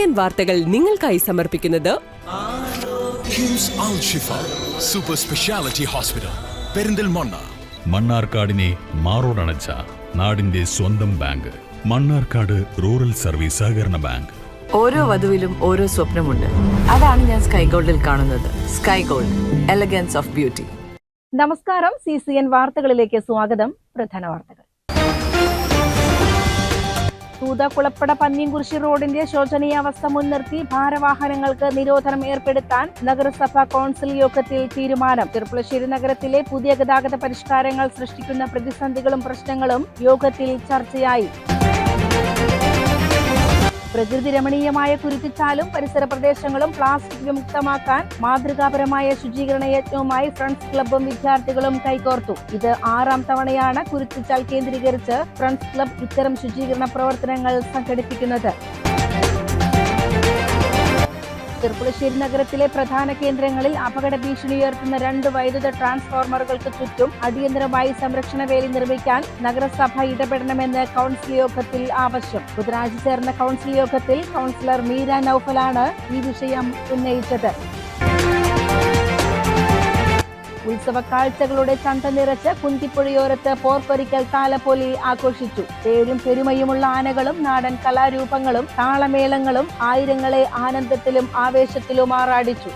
CCN വാർത്തകൾ നിങ്ങൾക്കായി സമർപ്പിക്കുന്നത് കിംസ് അൽ ഷിഫ സൂപ്പർ സ്പെഷ്യാലിറ്റി ഹോസ്പിറ്റൽ പെരിന്തൽമണ്ണ. മണ്ണാർക്കാടിനെ മാറോടണച്ച നാടിന്റെ സ്വന്തം ബാങ്ക് മണ്ണാർക്കാട് റൂറൽ സർവീസ് സഹകരണ ബാങ്ക്. ഓരോ വധുവിലും ഓരോ സ്വപ്നമുണ്ട്. അതാണ് ഞാൻ സ്കൈ ഗോൾഡിൽ കാണുന്നത്. Sky gold, elegance of beauty. നമസ്കാരം. CCN വാർത്തകളിലേക്ക് സ്വാഗതം. പ്രധാന വാർത്തകൾ. തൂതക്കുളപ്പട പന്നിയൻകുരിശി റോഡിന്റെ ശോചനീയാവസ്ഥ മുൻനിർത്തി ഭാരവാഹനങ്ങൾക്ക് നിരോധനം ഏർപ്പെടുത്താൻ നഗരസഭാ കൗൺസിൽ യോഗത്തിൽ തീരുമാനം. ചെർപ്പുളശ്ശേരി നഗരത്തിലെ പുതിയ ഗതാഗത പരിഷ്കാരങ്ങൾ സൃഷ്ടിക്കുന്ന പ്രതിസന്ധികളും പ്രശ്നങ്ങളും യോഗത്തിൽ ചർച്ചയായി. പ്രകൃതി രമണീയമായ കുരുത്തിച്ചാലും പരിസര പ്രദേശങ്ങളും പ്ലാസ്റ്റിക് വിമുക്തമാക്കാൻ മാതൃകാപരമായ ശുചീകരണ യജ്ഞവുമായി ഫ്രണ്ട്സ് ക്ലബ്ബും വിദ്യാർത്ഥികളും കൈകോർത്തു. ഇത് 6ാം തവണയാണ് കുരുത്തിച്ചാൽ കേന്ദ്രീകരിച്ച് ഫ്രണ്ട്സ് ക്ലബ്ബ് ഇത്തരം ശുചീകരണ പ്രവർത്തനങ്ങൾ സംഘടിപ്പിക്കുന്നത്. ചെർപ്പുളശ്ശേരി നഗരത്തിലെ പ്രധാന കേന്ദ്രങ്ങളിൽ അപകട ഭീഷണി ഉയർത്തുന്ന 2 വൈദ്യുത ട്രാൻസ്ഫോർമറുകൾക്ക് ചുറ്റും അടിയന്തരമായി സംരക്ഷണ വേലി നിർമ്മിക്കാൻ നഗരസഭ ഇടപെടണമെന്ന് കൗൺസിൽ യോഗത്തിൽ ആവശ്യം. ബുധനാഴ്ച ചേർന്ന കൗൺസിൽ യോഗത്തിൽ കൗൺസിലർ മീര നൌഫലാണ് ഈ വിഷയം ഉന്നയിച്ചത്. ഉത്സവ കാഴ്ചകളുടെ ചന്ത നിറച്ച് കുന്തിപ്പുഴയോരത്ത് പോർപ്പൊരിക്കൽ താലപ്പൊലി ആഘോഷിച്ചു. പേരും പെരുമയുമുള്ള ആനകളും നാടൻ കലാരൂപങ്ങളും താളമേളങ്ങളും ആയിരങ്ങളെ ആനന്ദത്തിലും ആവേശത്തിലും ആറാടിച്ചു.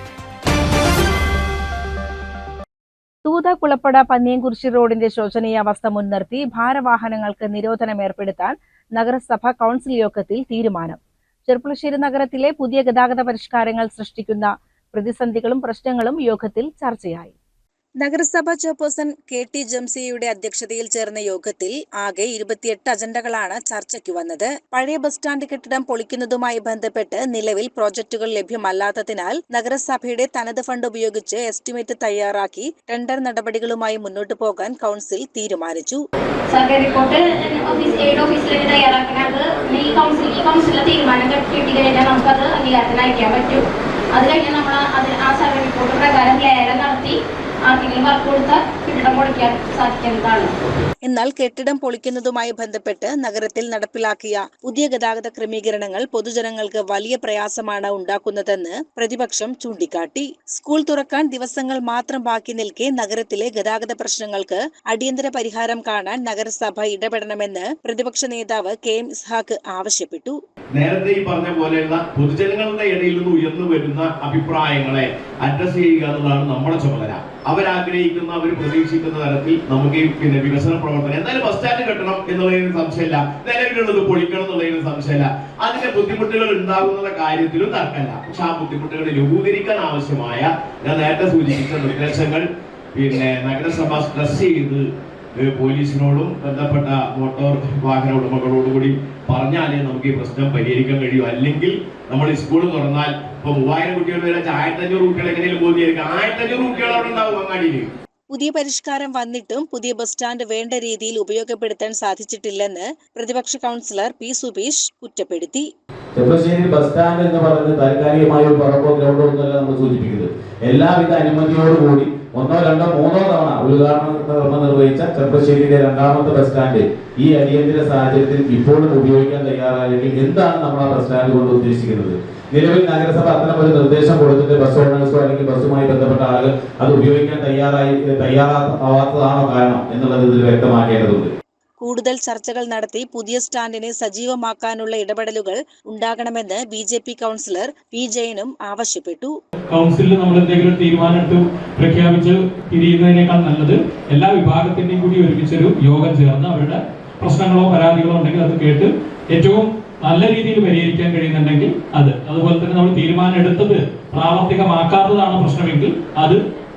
തൂതക്കുളപ്പട പന്നിയൻകുരിശി റോഡിന്റെ ശോചനീയാവസ്ഥ മുൻനിർത്തി ഭാരവാഹനങ്ങൾക്ക് നിരോധനം ഏർപ്പെടുത്താൻ നഗരസഭ കൗൺസിൽ യോഗത്തിൽ തീരുമാനം. ചെർപ്പുളശ്ശേരി നഗരത്തിലെ പുതിയ ഗതാഗത പരിഷ്കാരങ്ങൾ സൃഷ്ടിക്കുന്ന പ്രതിസന്ധികളും പ്രശ്നങ്ങളും യോഗത്തിൽ ചർച്ചയായി. നഗരസഭാ ചെയർപേഴ്സൺ KT ജംസിയുടെ അധ്യക്ഷതയിൽ ചേർന്ന യോഗത്തിൽ ആകെ 28 അജണ്ടകളാണ് ചർച്ചയ്ക്ക് വന്നത്. പഴയ ബസ് സ്റ്റാൻഡ് കെട്ടിടം പൊളിക്കുന്നതുമായി ബന്ധപ്പെട്ട് നിലവിൽ പ്രോജക്ടുകൾ ലഭ്യമല്ലാത്തതിനാൽ നഗരസഭയുടെ തനത് ഫണ്ട് ഉപയോഗിച്ച് എസ്റ്റിമേറ്റ് തയ്യാറാക്കി ടെൻഡർ നടപടികളുമായി മുന്നോട്ടു പോകാൻ കൗൺസിൽ തീരുമാനിച്ചു. അത് കഴിഞ്ഞ് നമ്മൾ ആ സർവേ റിപ്പോർട്ട് പ്രകാരം ലേലം നടത്തി എന്നാൽ കെട്ടിടം പൊളിക്കുന്നതുമായി ബന്ധപ്പെട്ട് നഗരത്തിൽ നടപ്പിലാക്കിയ പുതിയ ഗതാഗത ക്രമീകരണങ്ങൾ പൊതുജനങ്ങൾക്ക് വലിയ പ്രയാസമാണ് ഉണ്ടാക്കുന്നതെന്ന് പ്രതിപക്ഷം ചൂണ്ടിക്കാട്ടി. സ്കൂൾ തുറക്കാൻ ദിവസങ്ങൾ മാത്രം ബാക്കി നിൽക്കെ നഗരത്തിലെ ഗതാഗത പ്രശ്നങ്ങൾക്ക് അടിയന്തര പരിഹാരം കാണാൻ നഗരസഭ ഇടപെടണമെന്ന് പ്രതിപക്ഷ നേതാവ് KM ഇസ്ഹാഖ് ആവശ്യപ്പെട്ടു. നേരത്തെ ഈ പറഞ്ഞ പോലെയുള്ള പൊതുജനങ്ങളുടെ ഇടയിൽ നിന്ന് ഉയർന്നു വരുന്ന അഭിപ്രായങ്ങളെ അഡ്രസ് ചെയ്യുക എന്നതാണ് നമ്മുടെ ചുമതല. അവരാഗ്രഹിക്കുന്ന, അവർ പ്രതീക്ഷിക്കുന്ന തരത്തിൽ നമുക്ക് വികസന പ്രവർത്തനം എന്തായാലും ബസ് സ്റ്റാൻഡ് കെട്ടണം എന്നുള്ളതിന് സംശയമില്ല, നിലവിലുള്ളത് പൊളിക്കണം എന്നുള്ളതിന് സംശയമില്ല. അതിന്റെ ബുദ്ധിമുട്ടുകൾ ഉണ്ടാകുന്ന കാര്യത്തിലും തർക്കമില്ല. പക്ഷെ ആ ബുദ്ധിമുട്ടുകൾ ലഘൂകരിക്കാൻ ആവശ്യമായ ഞാൻ നേരത്തെ സൂചിപ്പിച്ച നിർദ്ദേശങ്ങൾ നഗരസഭ സ്ട്രെസ് ചെയ്ത് പോലീസിനോടും ബന്ധപ്പെട്ട മോട്ടോർ വാഹന ഉടമകളോടും കൂടി പറഞ്ഞാലേ നമുക്ക് ഈ പ്രശ്നം പരിഹരിക്കാൻ കഴിയും. അല്ലെങ്കിൽ നമ്മൾ ഈ സ്കൂൾ തുറന്നാൽ ഇപ്പൊ 3000 കുട്ടികൾ വരെ 1500 കുട്ടികൾ എങ്ങനെയും ബോധിയായിരിക്കും. 1500 കുട്ടികൾ അവിടെ ഉണ്ടാവും അങ്ങാടിയിൽ. പുതിയ പരിഷ്കാരം വന്നിട്ടും പുതിയ ബസ് സ്റ്റാൻഡ് വേണ്ട രീതിയിൽ ഉപയോഗപ്പെടുത്താൻ സാധിച്ചിട്ടില്ലെന്ന് പ്രതിപക്ഷ കൗൺസിലർ P. സുബീഷ് കുറ്റപ്പെടുത്തി. ചെർപ്പുളശ്ശേരി ബസ് സ്റ്റാൻഡ് എന്ന് പറയുന്നത് താൽക്കാലികമായ ഒരു പറമ്പോ ഗ്രൗണ്ടോ എന്നല്ല നമ്മൾ സൂചിപ്പിക്കുന്നത്. എല്ലാവിധ അനുമതിയോടുകൂടി 1, 2, 3 തവണ ഉദ്ഘാടനം നിർവഹിച്ച ചെർപ്പുളശ്ശേരിയുടെ 2ാമത്തെ ബസ് സ്റ്റാൻഡ് ഈ അടിയന്തര സാഹചര്യത്തിൽ ഇപ്പോഴും ഉപയോഗിക്കാൻ തയ്യാറായെങ്കിൽ എന്താണ് നമ്മൾ ആ ബസ് സ്റ്റാൻഡ് കൊണ്ട് ഉദ്ദേശിക്കുന്നത്? നിലവിൽ നഗരസഭ അത്തരം ഒരു നിർദ്ദേശം കൊടുത്തിട്ട് ബസ് ഓണേഴ്സോ അല്ലെങ്കിൽ ബസ്സുമായി ബന്ധപ്പെട്ട ആളുകൾ അത് ഉപയോഗിക്കാൻ തയ്യാറാവാത്തതാണോ കാരണം എന്നുള്ളത് ഇതിൽ വ്യക്തമാക്കേണ്ടതുണ്ട്. കൂടുതൽ ചർച്ചകൾ നടത്തി പുതിയ സ്റ്റാൻഡിനെ സജീവമാക്കാനുള്ള ഇടപെടലുകൾ ഉണ്ടാകണമെന്ന് BJP കൗൺസിലർ P. ജയനും ആവശ്യപ്പെട്ടു. കൗൺസിലിൽ നമ്മൾ എന്തെങ്കിലും തീരുമാനം പ്രഖ്യാപിച്ച് പിരിയുന്നതിനേക്കാൾ നല്ലത് എല്ലാ വിഭാഗത്തിന്റെയും കൂടി ഒരുമിച്ചൊരു യോഗം ചേർന്ന് അവരുടെ പ്രശ്നങ്ങളോ പരാതികളോ ഉണ്ടെങ്കിൽ അത് കേട്ട് ഏറ്റവും നല്ല രീതിയിൽ പരിഹരിക്കാൻ കഴിയുന്നുണ്ടെങ്കിൽ അതുപോലെ തന്നെ നമ്മൾ തീരുമാനം എടുത്തത് പ്രാവർത്തികമാക്കാത്തതാണ് പ്രശ്നമെങ്കിൽ അത്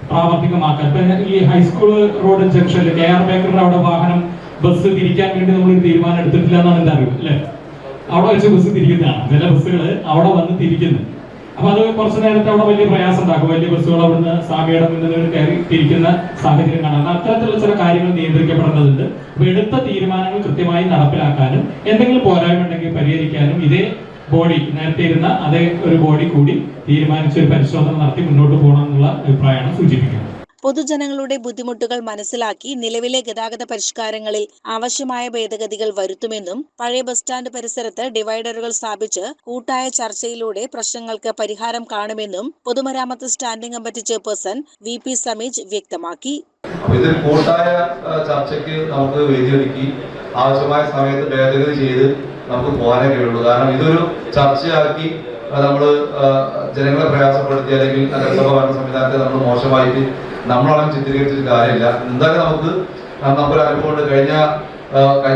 പ്രാവർത്തികമാക്കാൻ. ഈ ഹൈസ്കൂൾ റോഡ് ജംഗ്ഷനിൽ KR ബേക്കറിന്റെ അവിടെ വാഹനം ബസ് തിരിക്കാൻ വേണ്ടി നമ്മളൊരു തീരുമാനം എടുത്തിട്ടില്ല എന്നാണ് എന്റെ അറിവ്. അല്ലെ, അവിടെ വെച്ച് ബസ് തിരിക്കുന്നതാണ്. ചില ബസ്സുകൾ അവിടെ വന്ന് തിരിക്കുന്നു. അപ്പൊ അത് കുറച്ചു നേരത്തെ അവിടെ വലിയ പ്രയാസം ഉണ്ടാക്കും. വലിയ ബസ്സുകൾ അവിടുന്ന് സാമിയുടെ മുന്നിൽ കയറി തിരിക്കുന്ന സാഹചര്യം കാണാം. അത്തരത്തിലുള്ള ചില കാര്യങ്ങൾ നിയന്ത്രിക്കപ്പെടേണ്ടതുണ്ട്. അപ്പൊ എടുത്ത തീരുമാനങ്ങൾ കൃത്യമായി നടപ്പിലാക്കാനും എന്തെങ്കിലും പോരായ്മ ഉണ്ടെങ്കിൽ പരിഹരിക്കാനും ഇതേ ബോഡി, നേരത്തെ ഇരുന്ന അതേ ഒരു ബോഡി കൂടി തീരുമാനിച്ചൊരു പരിശോധന നടത്തി മുന്നോട്ട് പോകണം എന്നുള്ള അഭിപ്രായമാണ് സൂചിപ്പിക്കുന്നത്. പൊതുജനങ്ങളുടെ ബുദ്ധിമുട്ടുകൾ മനസ്സിലാക്കി നിലവിലെ ഗതാഗത പരിഷ്കാരങ്ങളിൽ ആവശ്യമായ ഭേദഗതികൾ വരുത്തുമെന്നും പഴയ ബസ് സ്റ്റാൻഡ് പരിസരത്ത് ഡിവൈഡറുകൾ സ്ഥാപിച്ച് കൂട്ടായ ചർച്ചയിലൂടെ പ്രശ്നങ്ങൾക്ക് പരിഹാരം കാണുമെന്നും പൊതുമരാമത്ത് standing committee chairperson VP Sameej വ്യക്തമാക്കി. ഇതൊരു കൂട്ടായ ചർച്ചയ്ക്ക് നമുക്ക് വേദിയൊരുക്കി ആവശ്യമായ സമയത്ത് ഭേദഗതി ചെയ്ത് നമുക്ക് പോകാനേ കഴിയുള്ളൂ. കാരണം ഇതൊരു ചർച്ചയാക്കി നമ്മൾ ജനങ്ങളെ പ്രയാസപ്പെടുത്തി അല്ലെങ്കിൽ നഗരസഭ ഭരണ സംവിധാനത്തെ നമ്മൾ മോശമായിട്ട് നമ്മളാണ് ചിത്രീകരിച്ചിട്ട് കാര്യമില്ല. എന്തായാലും നമുക്കൊരു അനുഭവമുണ്ട്. കഴിഞ്ഞ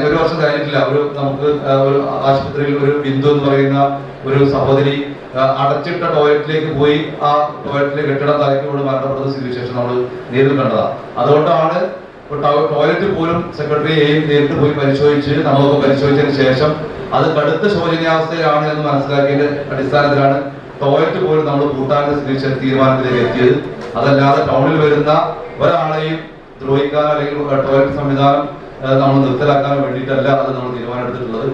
ഒരു വർഷം കഴിഞ്ഞിട്ടില്ല, നമുക്ക് ഒരു ആശുപത്രിയിൽ ഒരു ബിന്ദു എന്ന് പറയുന്ന ഒരു സഹോദരി അടച്ചിട്ട ടോയ്ലറ്റിലേക്ക് പോയി ആ ടോയ്ലറ്റിലെ കെട്ടിടം തലയ്ക്കൂടെ മരണപ്പെടുന്ന സ്ഥിതിവിശേഷം നമ്മൾ നേരിൽ കണ്ടതാണ്. അതുകൊണ്ടാണ് ടോയ്ലറ്റ് പോലും സെക്രട്ടറിയെയും നേരിട്ട് പോയി പരിശോധിച്ച് നമ്മളൊക്കെ പരിശോധിച്ചതിന് ശേഷം അത് കടുത്ത ശോചനീയാവസ്ഥയിലാണ് എന്ന് മനസ്സിലാക്കിയതിന്റെ അടിസ്ഥാനത്തിലാണ് ടോയ്ലറ്റ് പോലും നമ്മൾ കൂട്ടാനുള്ള തീരുമാനത്തിലേക്ക് എത്തിയത്. അതല്ലാതെ ടൗണിൽ വരുന്ന ഒരാളെയും ദ്രോഹിക്കാനോ അല്ലെങ്കിൽ ടോയ്ലറ്റ് സംവിധാനം നമ്മൾ നിർത്തലാക്കാൻ വേണ്ടിയിട്ടല്ല അത് നമ്മൾ തീരുമാനമെടുത്തിട്ടുള്ളത്.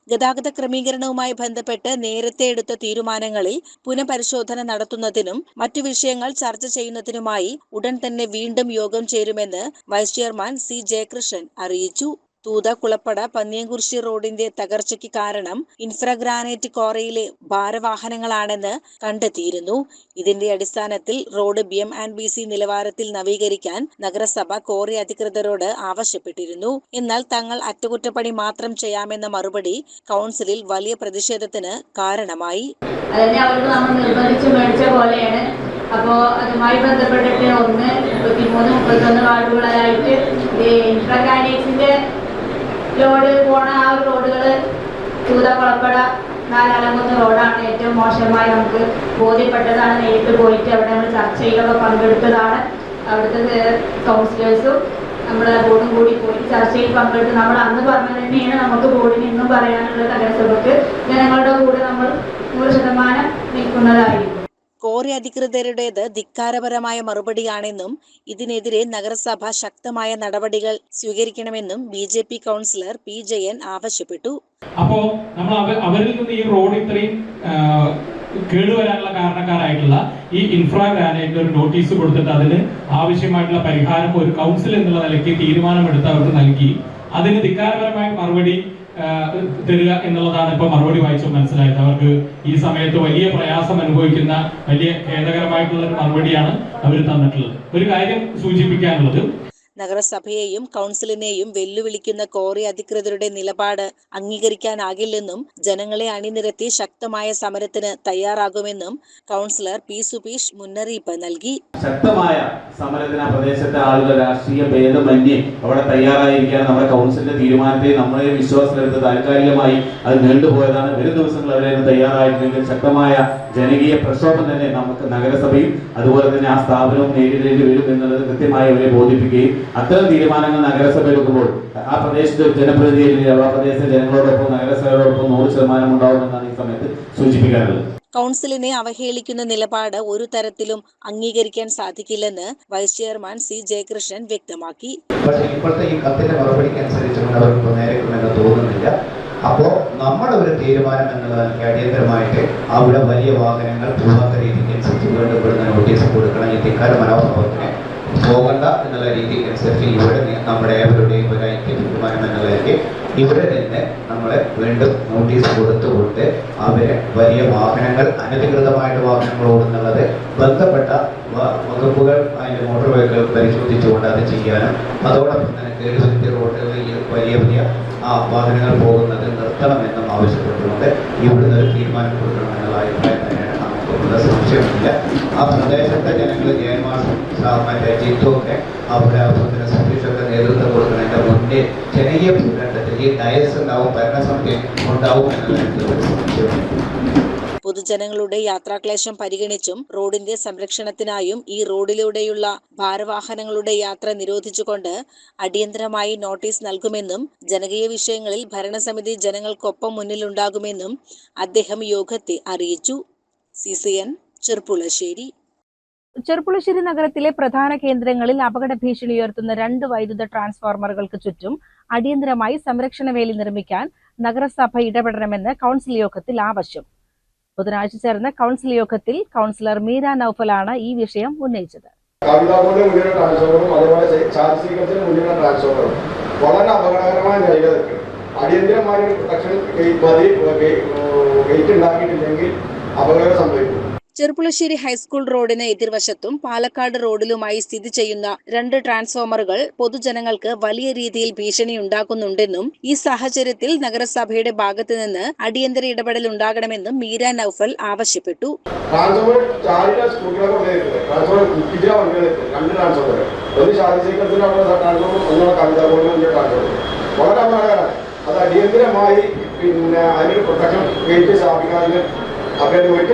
ഗതാഗത ക്രമീകരണവുമായി ബന്ധപ്പെട്ട് നേരത്തെ എടുത്ത തീരുമാനങ്ങളിൽ പുനഃപരിശോധന നടത്തുന്നതിനും മറ്റു വിഷയങ്ങൾ ചർച്ച ചെയ്യുന്നതിനുമായി ഉടൻ തന്നെ വീണ്ടും യോഗം ചേരുമെന്ന് വൈസ് ചെയർമാൻ C. ജയകൃഷ്ണൻ അറിയിച്ചു. തൂത കുളപ്പട പന്നിയംകുറിശി റോഡിന്റെ തകർച്ചയ്ക്ക് കാരണം ഇൻഫ്രാഗ്രാനൈറ്റ് ക്വാറിയിലെ ഭാരവാഹനങ്ങളാണെന്ന് കണ്ടെത്തിയിരുന്നു. ഇതിന്റെ അടിസ്ഥാനത്തിൽ റോഡ് BM&BC നിലവാരത്തിൽ നവീകരിക്കാൻ നഗരസഭ ക്വാറി അധികൃതരോട് ആവശ്യപ്പെട്ടിരുന്നു. എന്നാൽ തങ്ങൾ അറ്റകുറ്റപ്പണി മാത്രം ചെയ്യാമെന്ന മറുപടി കൗൺസിലിൽ വലിയ പ്രതിഷേധത്തിന് കാരണമായി. അപ്പോൾ അതുമായി ബന്ധപ്പെട്ടിട്ട് 33-31 വാർഡുകളായിട്ട് ഇൻഫ്രാഗ്രാനൈറ്റ്സിന്റെ ലോഡ് പോണ ആ റോഡുകൾ തൂതക്കുളപ്പട 4 റോഡാണ് ഏറ്റവും മോശമായി നമുക്ക് ബോധ്യപ്പെട്ടതാണ്. നേരിട്ട് പോയിട്ട് അവിടെ നമ്മൾ ചർച്ചയിലൊക്കെ പങ്കെടുത്തതാണ്. അവിടുത്തെ കൗൺസിലേഴ്സും നമ്മുടെ ബോർഡും കൂടി പോയിട്ട് ചർച്ചയിൽ പങ്കെടുത്ത് നമ്മൾ അന്ന് പറഞ്ഞത് തന്നെയാണ് നമുക്ക് ബോർഡിന് ഇന്നും പറയാനുള്ളത്. നഗരസഭയ്ക്ക് ജനങ്ങളുടെ കൂടെ നമ്മൾ 100% നിൽക്കുന്നതായിരിക്കും. ക്വാറി അധികൃതരുടേത് ധിക്കാരപരമായ മറുപടിയാണെന്നും ഇതിനെതിരെ നഗരസഭ ശക്തമായ നടപടികൾ സ്വീകരിക്കണമെന്നും BJP കൗൺസിലർ P. ജയൻ ആവശ്യപ്പെട്ടു. അപ്പോ നമ്മൾ അവരിൽ നിന്ന് ഈ റോഡ് ഇത്രയും കേടുവരാനുള്ള കാരണക്കാരായിട്ടുള്ള ഈ ഇൻഫ്രാഗ്രാനൈറ്റ് ഒരു നോട്ടീസ് കൊടുത്തിട്ട് അതിന് ആവശ്യമായിട്ടുള്ള പരിഹാരം ഒരു കൗൺസിൽ എന്നുള്ള നിലയ്ക്ക് തീരുമാനമെടുത്ത് അവർക്ക് നൽകി അതിന് ധിക്കാരപരമായ മറുപടി തരിക എന്നുള്ളതാണ് ഇപ്പൊ മറുപടി വായിച്ചു മനസ്സിലായത്. അവർക്ക് ഈ സമയത്ത് വലിയ പ്രയാസം അനുഭവിക്കുന്ന വലിയ ഖേദകരമായിട്ടുള്ള ഒരു മറുപടിയാണ് അവർ തന്നിട്ടുള്ളത്. ഒരു കാര്യം സൂചിപ്പിക്കാനുള്ളത്, നഗരസഭയെയും കൗൺസിലിനെയും വെല്ലുവിളിക്കുന്ന ക്വാറി അധികൃതരുടെ നിലപാട് അംഗീകരിക്കാനാകില്ലെന്നും ജനങ്ങളെ അണിനിരത്തി ശക്തമായ സമരത്തിന് തയ്യാറാകുമെന്നും കൗൺസിലർ P. സുബീഷ് മുന്നറിയിപ്പ് നൽകി. ശക്തമായ സമരത്തിന് ആ പ്രദേശത്തെ ആളുകൾ രാഷ്ട്രീയ ഭേദമന്യേ അവിടെ തയ്യാറായിരിക്കാൻ നമ്മുടെ കൗൺസിലിന്റെ തീരുമാനത്തെ നമ്മളെ വിശ്വാസത്തിലെടുത്ത് താൽക്കാലികമായി അത് നീണ്ടുപോയതാണ്. വരും ദിവസങ്ങൾ അവരെ തയ്യാറായിരുന്നെങ്കിൽ ശക്തമായ ജനകീയ പ്രക്ഷോഭം തന്നെ നമുക്ക് നഗരസഭയും അതുപോലെ തന്നെ ആ സ്ഥാപനവും നേരിടേണ്ടി വരും എന്നുള്ളത് കൃത്യമായി അവരെ ബോധിപ്പിക്കുകയും അത്തരം തീരുമാനങ്ങൾ നഗരസഭ എടുക്കുമ്പോൾ ആ പ്രദേശത്തെ ജനപ്രതിനിധി ആ പ്രദേശത്തെ ജനങ്ങളോടൊപ്പം നഗരസഭയോടൊപ്പം 100% ഉണ്ടാവുമെന്നാണ് ഈ സമയത്ത് സൂചിപ്പിക്കാറുള്ളത്. കൗൺസിലിനെ അവഹേളിക്കുന്ന നിലപാട് ഒരു തരത്തിലും അംഗീകരിക്കാൻ സാധിക്കില്ലെന്ന് വൈസ് ചെയർമാൻ C. ജയകൃഷ്ണൻ വ്യക്തമാക്കി. പക്ഷേ ഇപ്പോഴത്തെ ഈ കത്തിന്റെ മറുപടിക്ക് അനുസരിച്ചുകൊണ്ട് അവർക്ക് നേരിടുമെന്ന് തോന്നുന്നില്ല. അപ്പോൾ നമ്മുടെ ഒരു തീരുമാനം എന്നുള്ളതിന് അടിയന്തരമായിട്ട് അവിടെ വലിയ വാഹനങ്ങൾ പോകാത്ത രീതിക്ക് അനുസരിച്ച് വേണ്ടപ്പെടുന്ന നോട്ടീസ് കൊടുക്കണം. ഈ ധിക്കാര മനോഭാവത്തിന് പോകണ്ട എന്നുള്ള രീതിക്ക് അനുസരിച്ച് ഇവിടെ നമ്മുടെ ഏവരുടെയും ഒരു ഐക്യ തീരുമാനം എന്നുള്ളതിലേക്ക് ഇവിടെ നിന്ന് നമ്മളെ വീണ്ടും നോട്ടീസ് കൊടുത്തുകൊണ്ട് അവരെ വലിയ വാഹനങ്ങൾ അനധികൃതമായിട്ട് വാഹനങ്ങൾ ഓടുന്നുള്ളത് ബന്ധപ്പെട്ട വകുപ്പുകൾ അതിൻ്റെ മോട്ടോർ വെഹിക്കിൾ പരിശോധിച്ചുകൊണ്ട് അത് ചെയ്യാനും അതോടൊപ്പം തന്നെ കേടുവരുത്തിയ റോഡുകളിൽ വലിയ വാഹനങ്ങൾ പോകുന്നത് നിർത്തണമെന്നും ആവശ്യപ്പെട്ടുകൊണ്ട് ഇവിടുന്ന് ഒരു തീരുമാനം കൊടുക്കണമെന്നുള്ള അഭിപ്രായം തന്നെയാണ് നമുക്കുള്ള. സംശയമില്ല. ആ പ്രദേശത്തെ ജനങ്ങൾ ജയമാസം മറ്റേ ജിത്തുമൊക്കെ അവിടെ ആഭ്യന്തര സതീഷൊക്കെ നേതൃത്വം കൊടുക്കുന്നതിൻ്റെ മുന്നേ ജനകീയ ഭൂഖണ്ഡത്തിൽ ഈ ഡയസ് ഉണ്ടാവും, ഭരണസമിതി ഉണ്ടാവും എന്നുള്ള സംശയമില്ല. പൊതുജനങ്ങളുടെ യാത്രാക്ലേശം പരിഗണിച്ചും റോഡിന്റെ സംരക്ഷണത്തിനായും ഈ റോഡിലൂടെയുള്ള ഭാരവാഹനങ്ങളുടെ യാത്ര നിരോധിച്ചുകൊണ്ട് അടിയന്തരമായി നോട്ടീസ് നൽകുമെന്നും ജനകീയ വിഷയങ്ങളിൽ ഭരണസമിതി ജനങ്ങൾക്കൊപ്പം മുന്നിലുണ്ടാകുമെന്നും അദ്ദേഹം യോഗത്തെ അറിയിച്ചു. CCN ചെർപ്പുളശ്ശേരി. ചെർപ്പുളശ്ശേരി നഗരത്തിലെ പ്രധാന കേന്ദ്രങ്ങളിൽ അപകട ഭീഷണി ഉയർത്തുന്ന 2 വൈദ്യുത ട്രാൻസ്ഫോർമറുകൾക്ക് ചുറ്റും അടിയന്തരമായി സംരക്ഷണ വേലി നിർമ്മിക്കാൻ നഗരസഭ ഇടപെടണമെന്ന് കൗൺസിൽ യോഗത്തിൽ ആവശ്യം. ബുധനാഴ്ച ചേർന്ന കൗൺസിൽ യോഗത്തിൽ കൗൺസിലർ മീര നൌഫലാണ് ഈ വിഷയം ഉന്നയിച്ചത്. കവിതാബോർഡിന് മുന്നിലുള്ള ട്രാൻസ്ഫോമറും അതുപോലെ ചാർജ് സീക്വൻസിന് മുന്നിലുള്ള ട്രാൻസ്ഫോമറും വളരെ അപകടകരമായ നിലയിലേക്ക് അടിയന്തരമായ പ്രൊട്ടക്ഷൻ ഗേറ്റ് ഉണ്ടാക്കിയിട്ടില്ലെങ്കിൽ അപകടം സംഭവിക്കും. ചെറുപ്പുളശ്ശേരി ഹൈസ്കൂൾ റോഡിന് എതിർവശത്തും പാലക്കാട് റോഡിലുമായി സ്ഥിതി ചെയ്യുന്ന 2 ട്രാൻസ്ഫോമറുകൾ പൊതുജനങ്ങൾക്ക് വലിയ രീതിയിൽ ഭീഷണി ഉണ്ടാക്കുന്നുണ്ടെന്നും ഈ സാഹചര്യത്തിൽ നഗരസഭയുടെ ഭാഗത്തു നിന്ന് അടിയന്തര ഇടപെടൽ ഉണ്ടാകണമെന്നും മീര നൌഫൽ ആവശ്യപ്പെട്ടു. വളരെ അപകടകരമാണ്. അത് അടിയന്തരമായി അതിന് പ്രൊട്ടക്ഷൻ ഗേറ്റ് സ്ഥാപിക്കാനും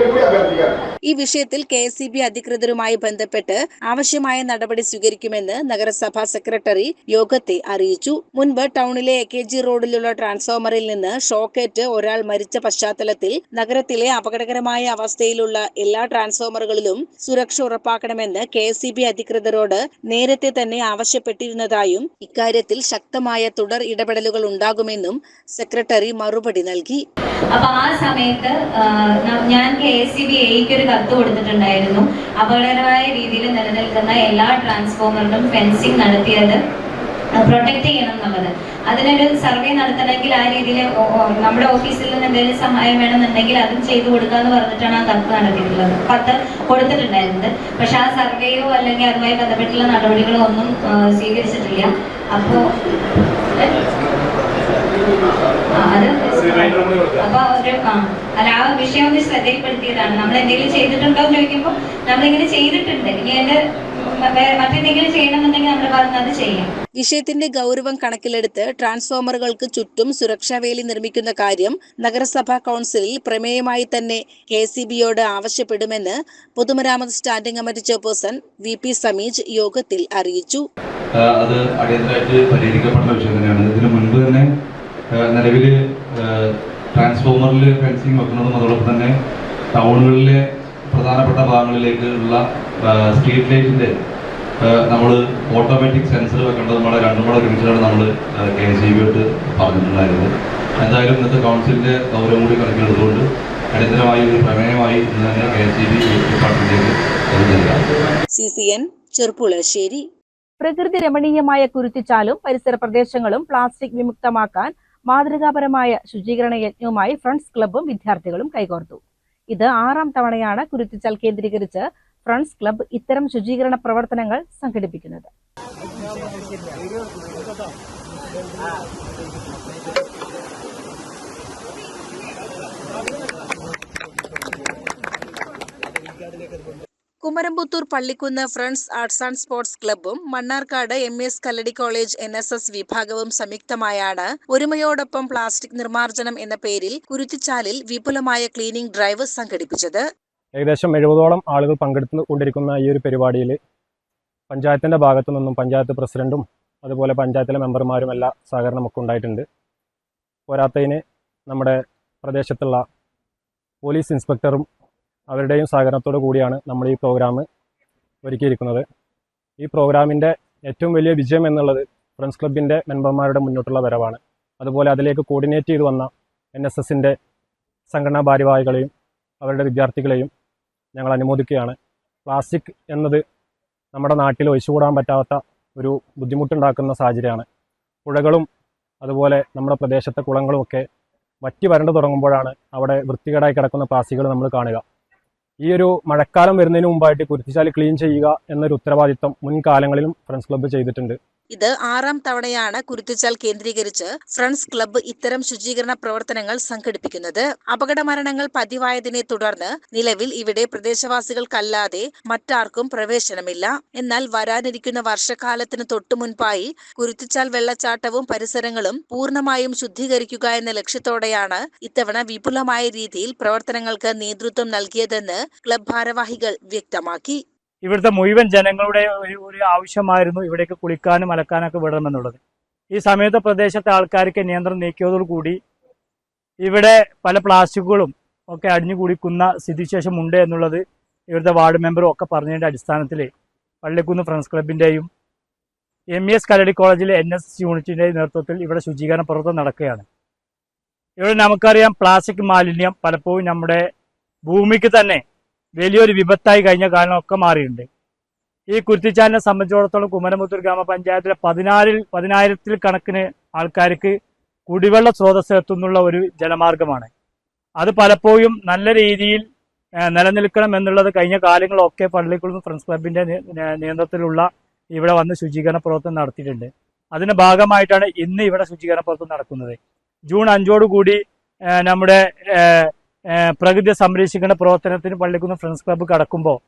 ഈ വിഷയത്തിൽ KSEB അധികൃതരുമായി ബന്ധപ്പെട്ട് ആവശ്യമായ നടപടി സ്വീകരിക്കുമെന്ന് നഗരസഭാ സെക്രട്ടറി യോഗത്തെ അറിയിച്ചു. മുൻപ് ടൗണിലെ AKG റോഡിലുള്ള ട്രാൻസ്ഫോമറിൽ നിന്ന് ഷോക്കേറ്റ് ഒരാൾ മരിച്ച പശ്ചാത്തലത്തിൽ നഗരത്തിലെ അപകടകരമായ അവസ്ഥയിലുള്ള എല്ലാ ട്രാൻസ്ഫോമറുകളിലും സുരക്ഷ ഉറപ്പാക്കണമെന്ന് KSEB അധികൃതരോട് നേരത്തെ തന്നെ ആവശ്യപ്പെട്ടിരുന്നതായും ഇക്കാര്യത്തിൽ ശക്തമായ തുടർ ഇടപെടലുകൾ ഉണ്ടാകുമെന്നും സെക്രട്ടറി മറുപടി നൽകി. അപ്പൊ ആ സമയത്ത് ഞാൻ KSEB എയ്ക്ക് ഒരു കത്ത് കൊടുത്തിട്ടുണ്ടായിരുന്നു. അപകടകരമായ രീതിയിൽ നിലനിൽക്കുന്ന എല്ലാ ട്രാൻസ്ഫോമറിനും ഫെൻസിങ് നടത്തിയത് പ്രൊട്ടക്ട് ചെയ്യണം എന്നുള്ളത്. അതിനൊരു സർവേ നടത്തണമെങ്കിൽ ആ രീതിയിൽ നമ്മുടെ ഓഫീസിൽ നിന്ന് എന്തെങ്കിലും സഹായം വേണമെന്നുണ്ടെങ്കിൽ അതും ചെയ്തു കൊടുക്കാന്ന് പറഞ്ഞിട്ടാണ് ആ കത്ത് നടത്തിയിട്ടുള്ളത്, കത്ത് കൊടുത്തിട്ടുണ്ടായിരുന്നത്. പക്ഷെ ആ സർവേയോ അല്ലെങ്കിൽ അതുമായി ബന്ധപ്പെട്ടുള്ള നടപടികളോ ഒന്നും സ്വീകരിച്ചിട്ടില്ല. അപ്പോ ആ വിഷയം ഒന്ന് ശ്രദ്ധയിൽപ്പെടുത്തിയതാണ്. നമ്മൾ എന്തെങ്കിലും ചെയ്തിട്ടുണ്ടോ എന്ന് ചോദിക്കുമ്പോൾ നമ്മളിങ്ങനെ ചെയ്തിട്ടുണ്ട്, ഇനി എന്റെ മറ്റെന്തെങ്കിലും ചെയ്യണമെന്നുണ്ടെങ്കിൽ നമ്മുടെ ഭാഗത്ത് അത് ചെയ്യാം. വിഷയത്തിന്റെ ഗൗരവം കണക്കിലെടുത്ത് ട്രാൻസ്ഫോമറുകൾക്ക് ചുറ്റും സുരക്ഷാ വേലി നിർമ്മിക്കുന്ന കാര്യം നഗരസഭാ കൗൺസിലിൽ പ്രമേയമായി തന്നെ KSEBയോട് ആവശ്യപ്പെടുമെന്ന് പൊതുമരാമത്ത് standing committee chairperson VP Sameej യോഗത്തിൽ അറിയിച്ചു. അത് അടിയന്തരമായിട്ട് പരിഹരിക്കപ്പെടുന്ന വിഷയം തന്നെയാണ്. ഇതിനു മുൻപ് തന്നെ നിലവിൽ ട്രാൻസ്ഫോമറിൽ ഫെൻസിങ് വെക്കുന്നതും അതോടൊപ്പം തന്നെ ടൗണുകളിലെ പ്രധാനപ്പെട്ട ഭാഗങ്ങളിലേക്ക് ഉള്ള സ്ട്രീറ്റ് ലൈറ്റിൻ്റെ നമ്മൾ ഓട്ടോമാറ്റിക് സെൻസർ വെക്കേണ്ടത് നമ്മളെ രണ്ടും കൂടെ ഒരുമിച്ചാണ് നമ്മൾ KSEBയോട് പറഞ്ഞിട്ടുണ്ടായിരുന്നത്. എന്തായാലും ഇന്നത്തെ കൗൺസിലിൻ്റെ ഗൗരവം കൂടി കണക്കിലെടുത്തുകൊണ്ട് അടിയന്തരമായി ഒരു പ്രമേയമായി ഇന്ന് തന്നെ KSEB ഡിപ്പാർട്ട്മെന്റിലേക്ക് നൽകാം. CCN ചെറുപ്പുളശ്ശേരി. പ്രകൃതി രമണീയമായ കുരുത്തിച്ചാലും പരിസര പ്രദേശങ്ങളും പ്ലാസ്റ്റിക് വിമുക്തമാക്കാൻ മാതൃകാപരമായ ശുചീകരണ യജ്ഞവുമായി ഫ്രണ്ട്സ് ക്ലബ്ബും വിദ്യാർത്ഥികളും കൈകോർത്തു. ഇത് 6ാം തവണയാണ് കുരുത്തിച്ചാൽ കേന്ദ്രീകരിച്ച് ഫ്രണ്ട്സ് ക്ലബ്ബ് ഇത്തരം ശുചീകരണ പ്രവർത്തനങ്ങൾ സംഘടിപ്പിക്കുന്നത്. Kumaramputhur Pallikkunnu friends arts and sports ക്ലബ്ബും Mannarkkad MS Kalladi college NSS വിഭാഗവും സംയുക്തമായാണ് ഒരുമയോടൊപ്പം പ്ലാസ്റ്റിക് നിർമ്മാർജ്ജനം എന്ന പേരിൽ കുരുത്തിച്ചാലിൽ വിപുലമായ ക്ലീനിംഗ് ഡ്രൈവ് സംഘടിപ്പിച്ചത്. ഏകദേശം 70ഓളം ആളുകൾ പങ്കെടുത്തുകൊണ്ടിരിക്കുന്ന ഈ ഒരു പരിപാടിയിൽ പഞ്ചായത്തിൻ്റെ ഭാഗത്തു നിന്നും പഞ്ചായത്ത് പ്രസിഡന്റും അതുപോലെ പഞ്ചായത്തിലെ മെമ്പർമാരും എല്ലാ സഹകരണമൊക്കെ ഉണ്ടായിട്ടുണ്ട്. പോരാത്തതിന് നമ്മുടെ പ്രദേശത്തുള്ള പോലീസ് ഇൻസ്പെക്ടറും അവരുടെയും സഹകരണത്തോടു കൂടിയാണ് നമ്മൾ ഈ പ്രോഗ്രാം ഒരുക്കിയിരിക്കുന്നത്. ഈ പ്രോഗ്രാമിൻ്റെ ഏറ്റവും വലിയ വിജയം എന്നുള്ളത് ഫ്രണ്ട്സ് ക്ലബിൻ്റെ മെമ്പർമാരുടെ മുന്നോട്ടുള്ള വരവാണ്. അതുപോലെ അതിലേക്ക് കോർഡിനേറ്റ് ചെയ്തു വന്ന NSSൻ്റെ സംഘടനാ ഭാരവാഹികളെയും അവരുടെ വിദ്യാർത്ഥികളെയും ഞങ്ങൾ അനുമോദിക്കുകയാണ്. പ്ലാസ്റ്റിക് എന്നത് നമ്മുടെ നാട്ടിൽ ഒഴിച്ചുകൂടാൻ പറ്റാത്ത ഒരു ബുദ്ധിമുട്ടുണ്ടാക്കുന്ന സാഹചര്യമാണ്. പുഴകളും അതുപോലെ നമ്മുടെ പ്രദേശത്തെ കുളങ്ങളുമൊക്കെ വറ്റി വരണ്ടു തുടങ്ങുമ്പോഴാണ് അവിടെ വൃത്തികേടായി കിടക്കുന്ന പ്ലാസ്റ്റിക്കുകൾ നമ്മൾ കാണുക. ഈ ഒരു മഴക്കാലം വരുന്നതിന് മുമ്പായിട്ട് കുരുത്തിച്ചാൽ ക്ലീൻ ചെയ്യുക എന്നൊരു ഉത്തരവാദിത്തം മുൻകാലങ്ങളിലും ഫ്രണ്ട്സ് ക്ലബ്ബ് ചെയ്തിട്ടുണ്ട്. ഇത് 6ാം തവണയാണ് കുരുത്തിച്ചാൽ കേന്ദ്രീകരിച്ച് ഫ്രണ്ട്സ് ക്ലബ്ബ് ഇത്തരം ശുചീകരണ പ്രവർത്തനങ്ങൾ സംഘടിപ്പിക്കുന്നത്. അപകട മരണങ്ങൾ പതിവായതിനെ തുടർന്ന് നിലവിൽ ഇവിടെ പ്രദേശവാസികൾക്കല്ലാതെ മറ്റാർക്കും പ്രവേശനമില്ല. എന്നാൽ വരാനിരിക്കുന്ന വർഷകാലത്തിന് തൊട്ടുമുൻപായി കുരുത്തിച്ചാൽ വെള്ളച്ചാട്ടവും പരിസരങ്ങളും പൂർണ്ണമായും ശുദ്ധീകരിക്കുക എന്ന ലക്ഷ്യത്തോടെയാണ് ഇത്തവണ വിപുലമായ രീതിയിൽ പ്രവർത്തനങ്ങൾക്ക് നേതൃത്വം നൽകിയതെന്ന് ക്ലബ് ഭാരവാഹികൾ വ്യക്തമാക്കി. ഇവിടുത്തെ മുഴുവൻ ജനങ്ങളുടെ ഒരു ആവശ്യമായിരുന്നു ഇവിടേക്ക് കുളിക്കാനും അലക്കാനൊക്കെ വിടണമെന്നുള്ളത്. ഈ സമയത്ത് പ്രദേശത്തെ ആൾക്കാർക്ക് നിയന്ത്രണം നീക്കിയതോടുകൂടി ഇവിടെ പല പ്ലാസ്റ്റിക്കുകളും ഒക്കെ അടിഞ്ഞുകൂടിക്കുന്ന സ്ഥിതിവിശേഷം ഉണ്ട് എന്നുള്ളത് ഇവിടുത്തെ വാർഡ് മെമ്പറും ഒക്കെ പറഞ്ഞതിൻ്റെ അടിസ്ഥാനത്തിൽ പള്ളിക്കുന്ന് ഫ്രണ്ട്സ് ക്ലബിൻ്റെയും MES കല്ലടി കോളേജിലെ NSS യൂണിറ്റിൻ്റെയും നേതൃത്വത്തിൽ ഇവിടെ ശുചീകരണ പ്രവർത്തനം നടക്കുകയാണ്. ഇവിടെ നമുക്കറിയാം പ്ലാസ്റ്റിക് മാലിന്യം പലപ്പോഴും നമ്മുടെ ഭൂമിക്ക് തന്നെ വലിയൊരു വിപത്തായി കഴിഞ്ഞ കാലമൊക്കെ മാറിയിട്ടുണ്ട്. ഈ കുരുത്തിച്ചാലിനെ സംബന്ധിച്ചിടത്തോളം കുമരമുത്തൂർ ഗ്രാമപഞ്ചായത്തിലെ 10,000 കണക്കിന് ആൾക്കാർക്ക് കുടിവെള്ള സ്രോതസ് എത്തുന്നുള്ള ഒരു ജലമാർഗമാണ്. അത് പലപ്പോഴും നല്ല രീതിയിൽ നിലനിൽക്കണം എന്നുള്ളത് കഴിഞ്ഞ കാലങ്ങളൊക്കെ പള്ളിക്കുളം ഫ്രണ്ട്സ് ക്ലബിന്റെ നിയന്ത്രണത്തിലുള്ള ഇവിടെ വന്ന് ശുചീകരണ പ്രവർത്തനം നടത്തിയിട്ടുണ്ട്. അതിന്റെ ഭാഗമായിട്ടാണ് ഇന്ന് ഇവിടെ ശുചീകരണ പ്രവർത്തനം നടക്കുന്നത്. ജൂൺ 5 നമ്മുടെ പ്രകൃതി സംരക്ഷിക്കുന്ന പ്രവർത്തനത്തിന് പള്ളിക്കുളം ഫ്രണ്ട്സ് ക്ലബ്ബ് കടക്കുമ്പോൾ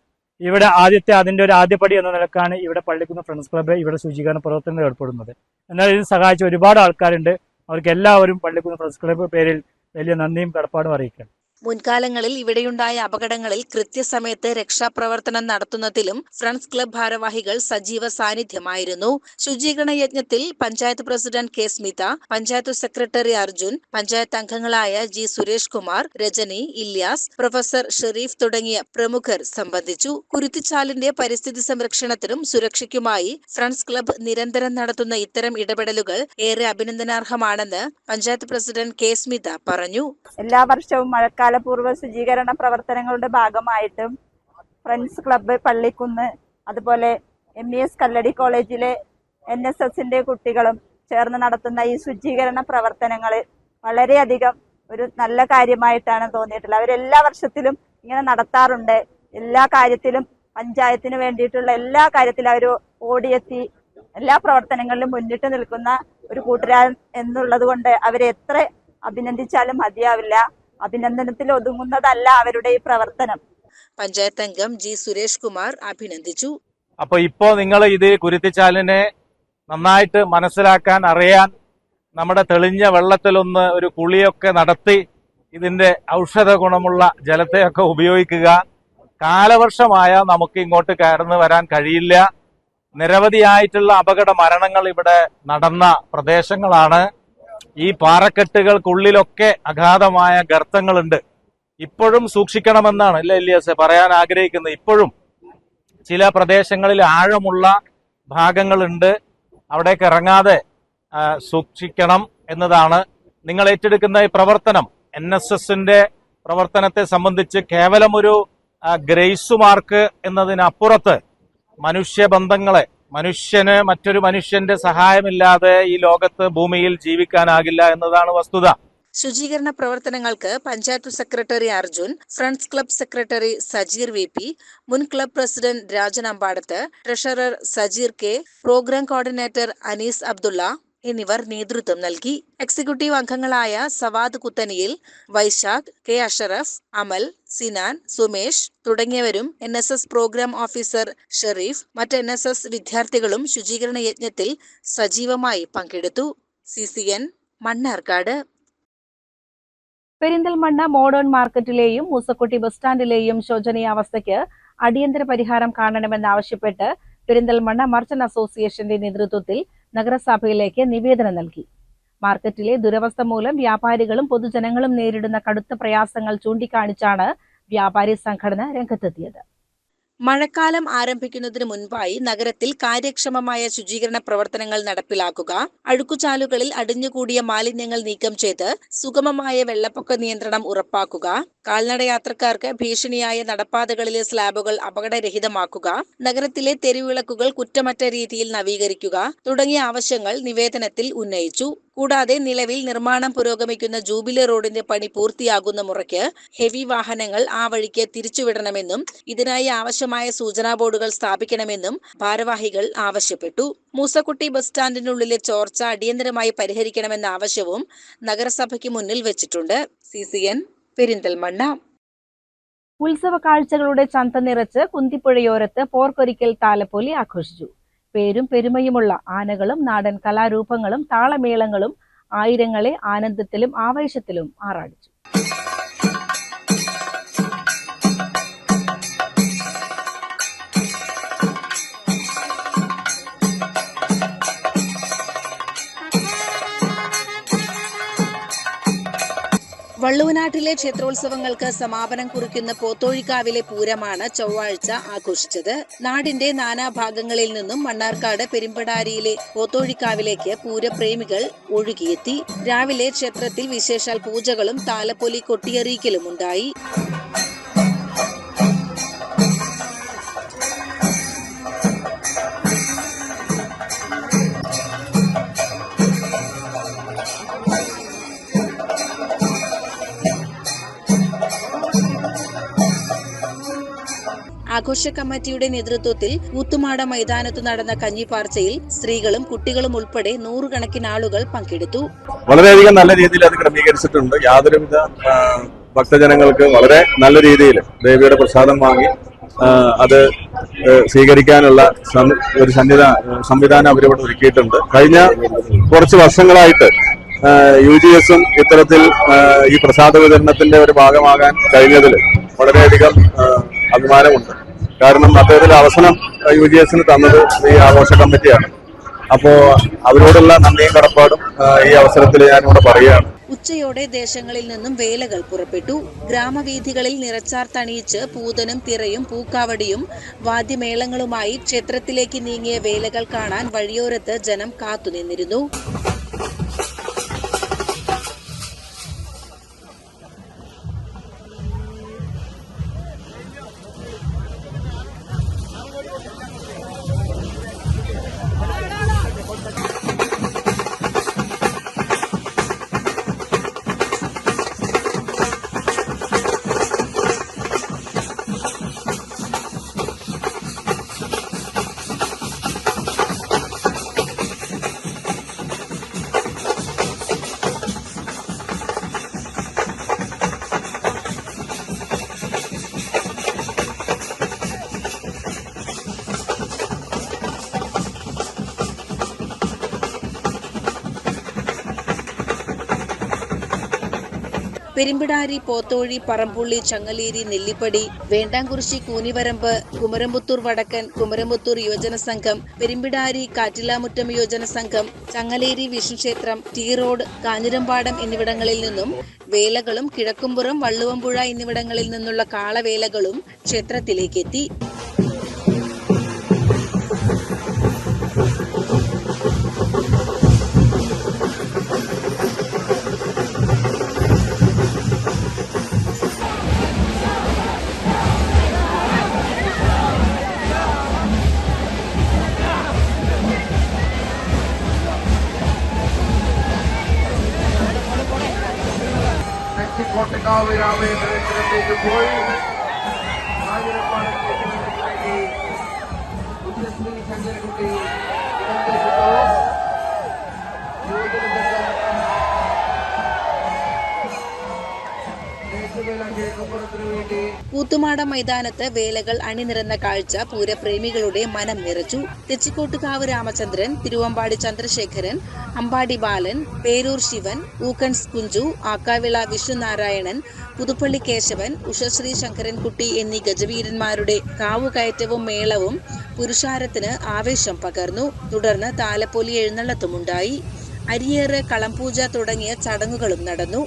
ഇവിടെ അതിന്റെ ഒരു ആദ്യപടി എന്ന നിലക്കാണ് ഇവിടെ പള്ളിക്കുളം ഫ്രണ്ട്സ് ക്ലബ്ബ് ഇവിടെ ശുചീകരണ പ്രവർത്തനം ഏർപ്പെടുന്നത്. എന്നാൽ ഇതിന് സഹായിച്ച ഒരുപാട് ആൾക്കാരുണ്ട്. അവർക്ക് എല്ലാവരും പള്ളിക്കുളം ഫ്രണ്ട്സ് ക്ലബ്ബ് പേരിൽ വലിയ നന്ദിയും കടപ്പാടും അറിയിക്കണം. മുൻകാലങ്ങളിൽ ഇവിടെയുണ്ടായ അപകടങ്ങളിൽ കൃത്യസമയത്ത് രക്ഷാപ്രവർത്തനം നടത്തുന്നതിലും ഫ്രണ്ട്സ് ക്ലബ് ഭാരവാഹികൾ സജീവ സാന്നിധ്യമായിരുന്നു. ശുചീകരണ യജ്ഞത്തിൽ panchayat president K Smitha, panchayat secretary Arjun, panchayat അംഗങ്ങളായ ജി സുരേഷ് കുമാർ, രജനി, ഇല്യാസ്, പ്രൊഫസർ ഷെരീഫ് തുടങ്ങിയ പ്രമുഖർ സംബന്ധിച്ചു. കുരുത്തിച്ചാലിന്റെ പരിസ്ഥിതി സംരക്ഷണത്തിനും സുരക്ഷയ്ക്കുമായി ഫ്രണ്ട്സ് ക്ലബ് നിരന്തരം നടത്തുന്ന ഇത്തരം ഇടപെടലുകൾ ഏറെ അഭിനന്ദനാർഹമാണെന്ന് പഞ്ചായത്ത് പ്രസിഡന്റ് കെ സ്മിത പറഞ്ഞു. എല്ലാ വർഷവും മഴക്കാലപൂർവ്വ ശുചീകരണ പ്രവർത്തനങ്ങളുടെ ഭാഗമായിട്ടും ഫ്രണ്ട്സ് ക്ലബ്ബ് പള്ളിക്കുന്ന്, അതുപോലെ MES കല്ലടി കോളേജിലെ NSSന്റെ കുട്ടികളും ചേർന്ന് നടത്തുന്ന ഈ ശുചീകരണ പ്രവർത്തനങ്ങൾ വളരെയധികം ഒരു നല്ല കാര്യമായിട്ടാണ് തോന്നിയിട്ടുള്ളത്. അവരെല്ലാ വർഷത്തിലും ഇങ്ങനെ നടത്താറുണ്ട്. എല്ലാ കാര്യത്തിലും പഞ്ചായത്തിന് വേണ്ടിയിട്ടുള്ള എല്ലാ കാര്യത്തിലും അവർ ഓടിയെത്തി എല്ലാ പ്രവർത്തനങ്ങളിലും മുന്നിട്ട് നിൽക്കുന്ന ഒരു കൂട്ടുകാരൻ എന്നുള്ളത് കൊണ്ട് അവരെ എത്ര അഭിനന്ദിച്ചാലും മതിയാവില്ല. അഭിനന്ദനത്തിൽ ഒതുങ്ങുന്നതല്ല അവരുടെ ഈ പ്രവർത്തനം. പഞ്ചായത്ത് അംഗം ജി സുരേഷ് കുമാർ അഭിനന്ദിച്ചു. അപ്പൊ ഇപ്പോ നിങ്ങൾ ഇത് കുരുത്തിച്ചാലിനെ നന്നായിട്ട് മനസ്സിലാക്കാൻ അറിയാൻ നമ്മുടെ തെളിഞ്ഞ വെള്ളത്തിലൊന്ന് ഒരു കുളിയൊക്കെ നടത്തി ഇതിന്റെ ഔഷധ ഗുണമുള്ള ജലത്തെയൊക്കെ ഉപയോഗിക്കുക. കാലവർഷമായ നമുക്ക് ഇങ്ങോട്ട് കയറുന്നു വരാൻ കഴിയില്ല. നിരവധിയായിട്ടുള്ള അപകട മരണങ്ങൾ ഇവിടെ നടന്ന പ്രദേശങ്ങളാണ്. ഈ പാറക്കെട്ടുകൾക്കുള്ളിലൊക്കെ അഗാധമായ ഗർത്തങ്ങളുണ്ട്. ഇപ്പോഴും സൂക്ഷിക്കണമെന്നാണ് ഇല്യാസ് പറയാൻ ആഗ്രഹിക്കുന്നത്. ഇപ്പോഴും ചില പ്രദേശങ്ങളിൽ ആഴമുള്ള ഭാഗങ്ങളുണ്ട്. അവിടേക്ക് ഇറങ്ങാതെ സൂക്ഷിക്കണം എന്നതാണ് നിങ്ങൾ ഏറ്റെടുക്കുന്ന ഈ പ്രവർത്തനം. NSSന്റെ പ്രവർത്തനത്തെ സംബന്ധിച്ച് കേവലം ഒരു ഗ്രേസ് മാർക്ക് എന്നതിനപ്പുറത്ത് മനുഷ്യബന്ധങ്ങളെ, മനുഷ്യന് മറ്റൊരു മനുഷ്യന്റെ സഹായമില്ലാതെ ഈ ലോകത്ത് ഭൂമിയിൽ ജീവിക്കാനാകില്ല എന്നതാണ് വസ്തുത. ശുചീകരണ പ്രവർത്തനങ്ങൾക്ക് panchayat secretary Arjun, friends club secretary Sajeer VP, മുൻ club president Rajan Ambadath, treasurer Sajeer K, programme coordinator Anees Abdulla എന്നിവർ നേതൃത്വം നൽകി. എക്സിക്യൂട്ടീവ് അംഗങ്ങളായ സവാദ് കുത്തനിയിൽ, വൈശാഖ്, K അഷറഫ്, അമൽ, സിനാൻ, സുമേഷ് തുടങ്ങിയവരും NSS പ്രോഗ്രാം ഓഫീസർ ഷെരീഫ്, മറ്റ് NSS വിദ്യാർത്ഥികളും ശുചീകരണ യജ്ഞത്തിൽ സജീവമായി പങ്കെടുത്തു. CCN മണ്ണാർക്കാട്. പെരിന്തൽമണ്ണ മോഡേൺ മാർക്കറ്റിലെയും മൂസക്കുട്ടി ബസ് സ്റ്റാൻഡിലെയും ശോചനീയാവസ്ഥയ്ക്ക് അടിയന്തര പരിഹാരം കാണണമെന്നാവശ്യപ്പെട്ട് പെരിന്തൽമണ്ണ മർച്ചന്റ് അസോസിയേഷന്റെ നേതൃത്വത്തിൽ നഗരസഭയിലേക്ക് നിവേദനം നൽകി. മാർക്കറ്റിലെ ദുരവസ്ഥ മൂലം വ്യാപാരികളും പൊതുജനങ്ങളും നേരിടുന്ന കടുത്ത പ്രയാസങ്ങൾ ചൂണ്ടിക്കാണിച്ചാണ് വ്യാപാരി സംഘടന രംഗത്തെത്തിയത്. മഴക്കാലം ആരംഭിക്കുന്നതിന് മുൻപായി നഗരത്തിൽ കാര്യക്ഷമമായ ശുചീകരണ പ്രവർത്തനങ്ങൾ നടപ്പിലാക്കുക, അഴുക്കുചാലുകളിൽ അടിഞ്ഞുകൂടിയ മാലിന്യങ്ങൾ നീക്കം ചെയ്ത് സുഗമമായ വെള്ളപ്പൊക്ക നിയന്ത്രണം ഉറപ്പാക്കുക, കാൽനടയാത്രക്കാർക്ക് ഭീഷണിയായ നടപ്പാതകളിലെ സ്ലാബുകൾ അപകടരഹിതമാക്കുക, നഗരത്തിലെ തെരുവിളക്കുകൾ കുറ്റമറ്റ രീതിയിൽ നവീകരിക്കുക തുടങ്ങിയ ആവശ്യങ്ങൾ നിവേദനത്തിൽ ഉന്നയിച്ചു. കൂടാതെ നിലവിൽ നിർമ്മാണം പുരോഗമിക്കുന്ന ജൂബിലി റോഡിന്റെ പണി പൂർത്തിയാകുന്ന മുറയ്ക്ക് ഹെവി വാഹനങ്ങൾ ആ വഴിക്ക് തിരിച്ചുവിടണമെന്നും ഇതിനായി ആവശ്യമായ സൂചനാ ബോർഡുകൾ സ്ഥാപിക്കണമെന്നും ഭാരവാഹികൾ ആവശ്യപ്പെട്ടു. മൂസക്കുട്ടി ബസ് സ്റ്റാൻഡിനുള്ളിലെ ചോർച്ച അടിയന്തരമായി പരിഹരിക്കണമെന്ന ആവശ്യവും നഗരസഭയ്ക്ക് മുന്നിൽ വെച്ചിട്ടുണ്ട്. CCN പെരിന്തൽമണ്ണ. ഉത്സവ കാഴ്ചകളുടെ ചന്ത നിറച്ച് കുന്തിപ്പുഴയോരത്ത് പോർക്കൊരിക്കൽ താലപ്പൊലി ആഘോഷിച്ചു. പേരും പെരുമയുമുള്ള ആനകളും നാടൻ കലാരൂപങ്ങളും താളമേളങ്ങളും ആയിരങ്ങളെ ആനന്ദത്തിലും ആവേശത്തിലും ആറാടിച്ചു. വള്ളുവനാട്ടിലെ ക്ഷേത്രോത്സവങ്ങൾക്ക് സമാപനം കുറിക്കുന്ന പോത്തോഴിക്കാവിലെ പൂരമാണ് ചൊവ്വാഴ്ച ആഘോഷിച്ചത്. നാടിന്റെ നാനാഭാഗങ്ങളിൽ നിന്നും മണ്ണാർക്കാട് പെരുമ്പടാരിയിലെ പോത്തോഴിക്കാവിലേക്ക് പൂരപ്രേമികൾ ഒഴുകിയെത്തി. രാവിലെ ക്ഷേത്രത്തിൽ വിശേഷാൽ പൂജകളും താലപ്പൊലി കൊട്ടിയറിയിക്കലും ഉണ്ടായി. ആഘോഷ കമ്മിറ്റിയുടെ നേതൃത്വത്തിൽ കൂത്തുമാട മൈതാനത്ത് നടന്ന കഞ്ഞിപ്പാർച്ചയിൽ സ്ത്രീകളും കുട്ടികളും ഉൾപ്പെടെ നൂറുകണക്കിന് ആളുകൾ പങ്കെടുത്തു. വളരെയധികം നല്ല രീതിയിൽ അത് ക്രമീകരിച്ചിട്ടുണ്ട്. യാതൊരുവിധ ഭക്തജനങ്ങൾക്ക് വളരെ നല്ല രീതിയിൽ ദേവിയുടെ പ്രസാദം വാങ്ങി അത് സ്വീകരിക്കാനുള്ള ഒരു സംവിധാനം അവരിവിടെ ഒരുക്കിയിട്ടുണ്ട്. കഴിഞ്ഞ കുറച്ച് വർഷങ്ങളായിട്ട് UGSഉം ഇത്തരത്തിൽ ഈ പ്രസാദ വിതരണത്തിന്റെ ഒരു ഭാഗമാകാൻ കഴിഞ്ഞതിൽ വളരെയധികം അഭിമാനമുണ്ട്. കാരണം അത്തരത്തിൽ അവസരം UGSന് തന്നത് ഈ ആഘോഷ കമ്മിറ്റിയാണ്. അപ്പോ അവരോടുള്ള നന്ദിയും കടപ്പാടും ഈ അവസരത്തിൽ ഞാനിവിടെ പറയുകയാണ്. ഉച്ചയോടെ ദേശങ്ങളിൽ നിന്നും വേലകൾ പുറപ്പെട്ടു. ഗ്രാമവീഥികളിൽ നിറച്ചാർത്തണിയിച്ച് പൂതനും തിറയും പൂക്കാവടിയും വാദ്യമേളങ്ങളുമായി ക്ഷേത്രത്തിലേക്ക് നീങ്ങിയ വേലകൾ കാണാൻ വഴിയോരത്ത് ജനം കാത്തുനിന്നിരുന്നു. പെരുമ്പിടാരി, പോത്തോഴി, പറമ്പുള്ളി, ചങ്ങലേരി, നെല്ലിപ്പടി, വേണ്ടാംകുറിശി, കൂനിവരമ്പ്, കുമരംപുത്തൂർ വടക്കൻ, കുമരംപുത്തൂർ യുവജന സംഘം, പെരുമ്പിടാരി കാറ്റിലാമുറ്റം യുവജന സംഘം, ചങ്ങലേരി വിഷ്ണുക്ഷേത്രം, ടി റോഡ്, കാഞ്ഞിരമ്പാടം എന്നിവിടങ്ങളിൽ നിന്നും വേലകളും കിഴക്കുംപുറം, വള്ളുവമ്പുഴ എന്നിവിടങ്ങളിൽ നിന്നുള്ള കാളവേലകളും ക്ഷേത്രത്തിലേക്കെത്തി. കോട്ടക്കാവ് രാമേന്ദ്രത്തിലേക്ക് പോയി ശങ്കരൻകുട്ടി കൂത്തുമാട മൈതാനത്ത് വേലകൾ അണിനിരന്ന കാഴ്ച പൂരപ്രേമികളുടെ മനം നിറച്ചു. തെച്ചിക്കോട്ടുകാവ് രാമചന്ദ്രൻ, തിരുവമ്പാടി ചന്ദ്രശേഖരൻ, അമ്പാടി ബാലൻ, പേരൂർ ശിവൻ, ഊക്കൻസ് കുഞ്ചു, ആക്കാവിള വിഷ്ണുനാരായണൻ, പുതുപ്പള്ളി കേശവൻ, ഉഷശ്രീ ശങ്കരൻകുട്ടി എന്നീ ഗജവീരന്മാരുടെ കാവുകയറ്റവും മേളവും പുരുഷാരത്തിന് ആവേശം പകർന്നു. തുടർന്ന് താലപ്പൊലി എഴുന്നള്ളത്തുമുണ്ടായി. അരിയേറ്, കളംപൂജ തുടങ്ങിയ ചടങ്ങുകളും നടന്നു.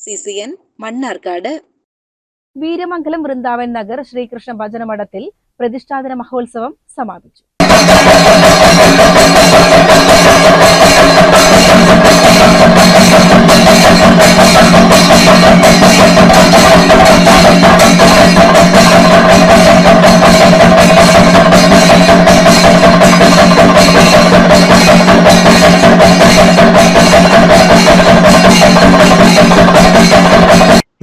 CCN മണ്ണാർക്കാട്. വീരമംഗലം വൃന്ദാവൻ നഗർ ശ്രീകൃഷ്ണ ഭജന മഠത്തിൽ പ്രതിഷ്ഠാദിന മഹോത്സവം സമാപിച്ചു.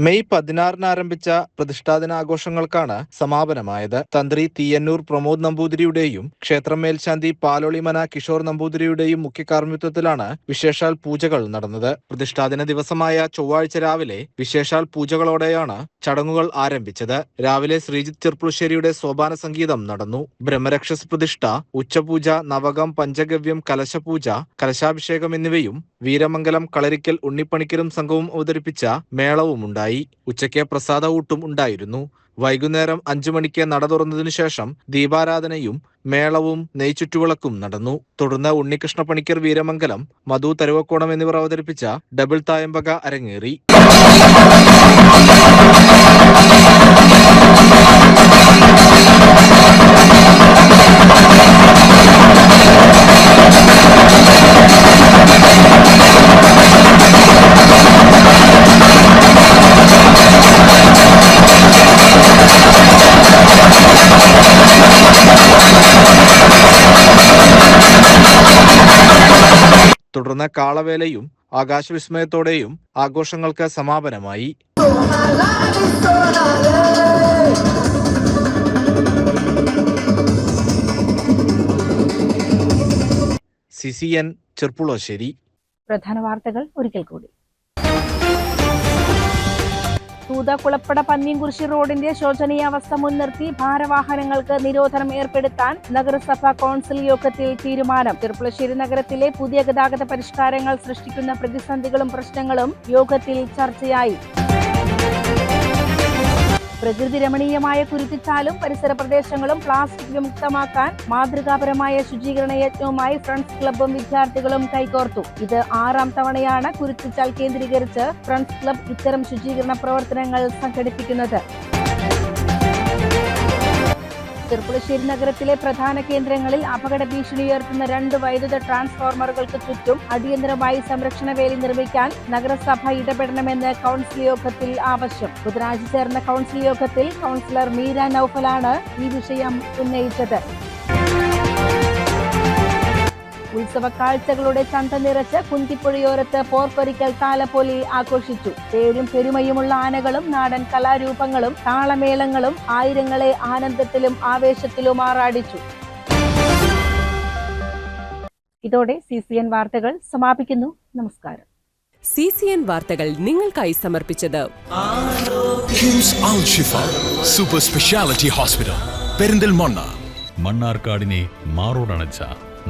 മെയ് 16 ആരംഭിച്ച പ്രതിഷ്ഠാദിനാഘോഷങ്ങൾക്കാണ് സമാപനമായത്. തന്ത്രി തീയന്നൂർ പ്രമോദ് നമ്പൂതിരിയുടെയും ക്ഷേത്രം മേൽശാന്തി പാലോളിമന കിഷോർ നമ്പൂതിരിയുടെയും മുഖ്യ കാർമ്മിത്വത്തിലാണ് വിശേഷാൽ പൂജകൾ നടന്നത്. പ്രതിഷ്ഠാദിന ദിവസമായ ചൊവ്വാഴ്ച രാവിലെ വിശേഷാൽ പൂജകളോടെയാണ് ചടങ്ങുകൾ ആരംഭിച്ചത്. രാവിലെ ശ്രീജിത്ത് ചെർപ്പുളശ്ശേരിയുടെ സോപാന സംഗീതം നടന്നു. ബ്രഹ്മരക്ഷസ് പ്രതിഷ്ഠ, ഉച്ചപൂജ, നവകം, പഞ്ചഗവ്യം, കലശപൂജ, കലശാഭിഷേകം എന്നിവയും വീരമംഗലം കളരിക്കൽ ഉണ്ണിപ്പണിക്കരും സംഘവും അവതരിപ്പിച്ച മേളവുമുണ്ടായി. ഉച്ചയ്ക്ക് പ്രസാദ ഊട്ടും ഉണ്ടായിരുന്നു. വൈകുന്നേരം 5 മണിക്ക് നട തുറന്നതിനു ശേഷം ദീപാരാധനയും മേളവും നെയ്ച്ചുറ്റുവിളക്കും നടന്നു. തുടർന്ന് ഉണ്ണികൃഷ്ണ പണിക്കർ വീരമംഗലം, മധു തരുവക്കോണം എന്നിവർ അവതരിപ്പിച്ച ഡബിൾ തായമ്പക അരങ്ങേറി. തുടർന്ന് കാളവേലയും ആകാശവിസ്മയത്തോടെയും ആഘോഷങ്ങൾക്ക് സമാപനമായി. CCN ചെർപ്പുളശ്ശേരി. പ്രധാന വാർത്തകൾ ഒരിക്കൽ കൂടി. തൂത കുളപ്പട പന്നിയംകുരിശി റോഡിന്റെ ശോചനീയാവസ്ഥ മുൻനിർത്തി ഭാരവാഹനങ്ങൾക്ക് നിരോധനം ഏർപ്പെടുത്താൻ നഗരസഭാ കൗൺസിൽ യോഗത്തിൽ തീരുമാനം. ചെർപ്പുളശ്ശേരി നഗരത്തിലെ പുതിയ ഗതാഗത പരിഷ്കാരങ്ങൾ സൃഷ്ടിക്കുന്ന പ്രതിസന്ധികളും പ്രശ്നങ്ങളും യോഗത്തിൽ ചർച്ചയായി. പ്രകൃതി രമണീയമായ കുരുത്തിച്ചാലും പരിസര പ്രദേശങ്ങളും പ്ലാസ്റ്റിക് വിമുക്തമാക്കാൻ മാതൃകാപരമായ ശുചീകരണ യജ്ഞവുമായി ഫ്രണ്ട്സ് ക്ലബ്ബും വിദ്യാർത്ഥികളും കൈകോർത്തു. ഇത് 6ാം തവണയാണ് കുരുത്തിച്ചാൽ കേന്ദ്രീകരിച്ച് ഫ്രണ്ട്സ് ക്ലബ്ബ് ഇത്തരം ശുചീകരണ പ്രവർത്തനങ്ങൾ സംഘടിപ്പിക്കുന്നത്. ചെർപ്പുളശ്ശേരി നഗരത്തിലെ പ്രധാന കേന്ദ്രങ്ങളിൽ അപകട ഭീഷണി ഉയർത്തുന്ന 2 വൈദ്യുത ട്രാൻസ്ഫോർമറുകൾക്ക് ചുറ്റും അടിയന്തരമായി സംരക്ഷണ വേലി നിർമ്മിക്കാൻ നഗരസഭ ഇടപെടണമെന്ന് കൗൺസിൽ യോഗത്തിൽ ആവശ്യം. ബുധനാഴ്ച ചേർന്ന കൗൺസിൽ യോഗത്തിൽ കൗൺസിലർ മീര നൌഫലാണ് ഈ വിഷയം ഉന്നയിച്ചത്. ഉത്സവ കാഴ്ചകളുടെ ചന്ത നിറച്ച് കുന്തിപ്പുഴയോരത്ത് പോർപ്പൊരിക്കൽ താലപ്പൊലി ആഘോഷിച്ചു. പേരും പെരുമയുമുള്ള ആനകളും നാടൻ കലാരൂപങ്ങളും താളമേളങ്ങളും ആയിരങ്ങളെ ആനന്ദത്തിലും ആവേശത്തിലും ആറാടിച്ചു. ഇതോടെ CCN വാർത്തകൾ സമാപിക്കുന്നു. നമസ്കാരം. CCN വാർത്തകൾ നിങ്ങൾക്കായി സമർപ്പിച്ചത് കിംസ് അൽ ഷിഫ സൂപ്പർ സ്പെഷ്യാലിറ്റി ഹോസ്പിറ്റൽ, പെരിന്തൽമണ്ണ. മണ്ണാർക്കാടിനെ മാറോടണച്ച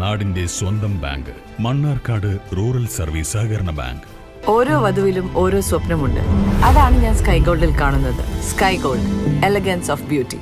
നാടിന്റെ സ്വന്തം ബാങ്ക്, മണ്ണാർക്കാട് റൂറൽ സർവീസ് സഹകരണ ബാങ്ക്. ഓരോ വധുവിലും ഓരോ സ്വപ്നമുണ്ട്. അതാണ് ഞാൻ സ്കൈ ഗോൾഡിൽ കാണുന്നത്. Sky gold, elegance of beauty.